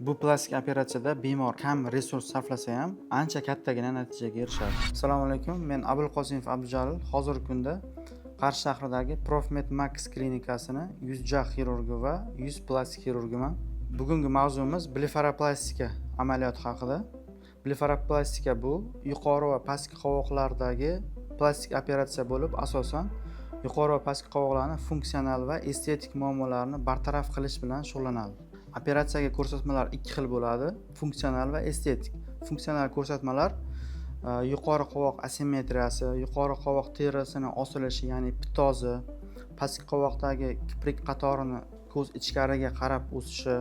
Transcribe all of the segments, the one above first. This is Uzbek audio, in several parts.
Bu plastik operatsiyada bemor kam resurs sarflasa ham ancha kattagina natijaga erishadi. Assalomu alaykum. Men Abulqosimov Abdujalil. Hozirgi kunda Qarshi shahridagi Profmed Max klinikasini yuz jag' xirurgi va yuz plastik xirurgiman. Bugungi mavzuimiz blefaroplastika amaliyoti haqida. Blefaroplastika bu yuqori va pastki qovoqlardagi plastik operatsiya bo'lib, asosan yuqori va pastki qovoqlarning funksional va estetik muammolarini bartaraf qilish bilan shug'ullanadi. Operatsiyaga ko'rsatmalar ikki xil bo'ladi: funksional va estetik. Funksional ko'rsatmalar yuqori qovoq asimetriyasi, yuqori qovoq terisining osilishi, ya'ni pitozi, pastki qovoqdagi kiprik qatorini ko'z ichkariga qarab o'sishi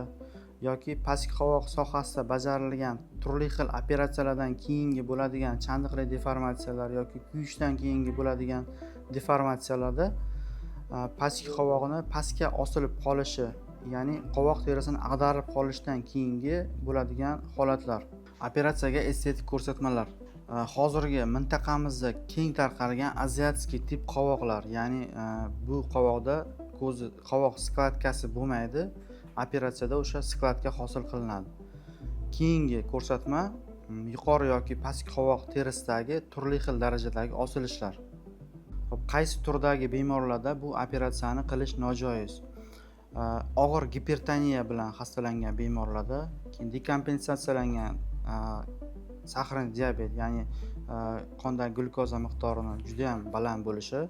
yoki pastki qovoq sohasida bajarilgan turli xil operatsiyalardan keyingi bo'ladigan chandiqli deformatsiyalar yoki kuyishdan keyingi bo'ladigan deformatsiyalarda pastki qovog'ini pastga osilib qolishi, ya'ni qovoq terisini ag'darib qolishdan keyingi bo'ladigan holatlar. Operatsiyaga estetik ko'rsatmalar. Hozirgi mintaqamizda keng tarqalgan aziatskiy tip qovoqlar, ya'ni bu qovoqda qovoq skladkasi bo'lmaydi. Operatsiyada o'sha skladka hosil qilinadi. Keyingi ko'rsatma yuqori yoki pastki qovoq terisidagi turli xil darajadagi osilishlar. Qaysi turdagi bemorlarda bu operatsiyani qilish nojoiz? Og'ir gipertoniya bilan xastalangan bemorlarda, keyin dekompensatsiyalangan sahrin diabet, ya'ni qondagi glyukoza miqdorini juda ham baland bo'lishi,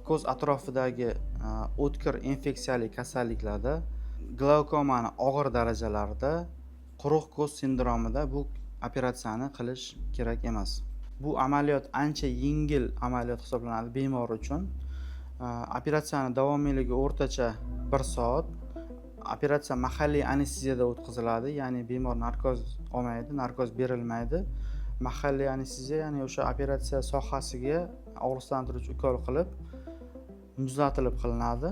ko'z atrofidagi o'tkir infeksiyali kasalliklarda, glaukomani og'ir darajalarida, quruq ko'z sindromida bu operatsiyani qilish kerak emas. Bu amaliyot ancha yengil amaliyot hisoblanadi bemor uchun. Operatsiyani davomiyligi o'rtacha 1 soat. Operatsiya mahalliy anesteziyada o'tkaziladi, ya'ni bemor narkoz olmaydi, narkoz berilmaydi. Mahalliy anesteziya, ya'ni o'sha operatsiya sohasiga og'riqlantiruvchi ukol qilib, muzlatilib qilinadi.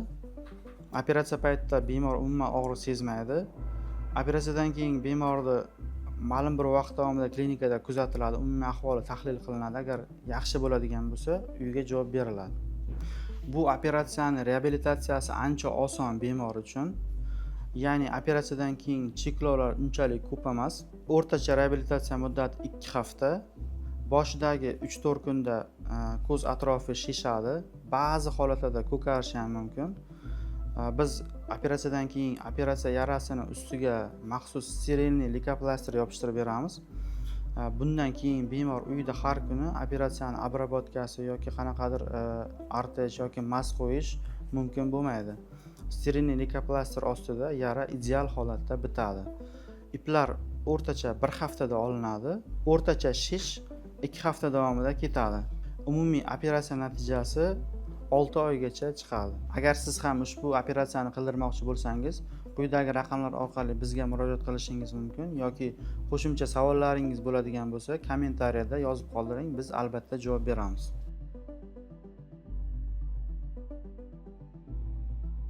Operatsiya paytida bemor umuman og'riq sezmaydi. Operatsiyadan keyin bemorni ma'lum bir vaqt davomida klinikada kuzatiladi, umumiy ahvoli tahlil qilinadi. Agar yaxshi bo'ladigan bo'lsa, uyga javob beriladi. Bu operatsiyaning reabilitatsiyasi ancha oson bemor uchun. Ya'ni operatsiyadan keyin cheklovlar unchalik ko'p emas. O'rtacha reabilitatsiya muddati 2 hafta. Boshidagi 3-4 kunda ko'z atrofi shishadi. Ba'zi holatlarda ko'karishi ham mumkin. Biz operatsiyadan keyin operatsiya yarasini ustiga maxsus sterilniy leykoplaster yopishtirib beramiz. Bundan keyin bemor uyda har kuni operatsiyani obrobotkasi yoki qanaqadir artej yoki mas qo'yish mumkin bo'lmaydi. Sterilniy leykoplaster ostida yara ideal holatda bitadi. Iplar o'rtacha 1 haftada olinadi. O'rtacha shish 2 hafta davomida ketadi. Umumiy operatsiya natijasi 6 oygacha chiqadi. Agar siz ham ushbu operatsiyani qildirmoqchi bo'lsangiz, quyidagi raqamlar orqali bizga murojaat qilishingiz mumkin yoki qo'shimcha savollaringiz bo'ladigan bo'lsa, kommentariyada yozib qoldiring, biz albatta javob beramiz.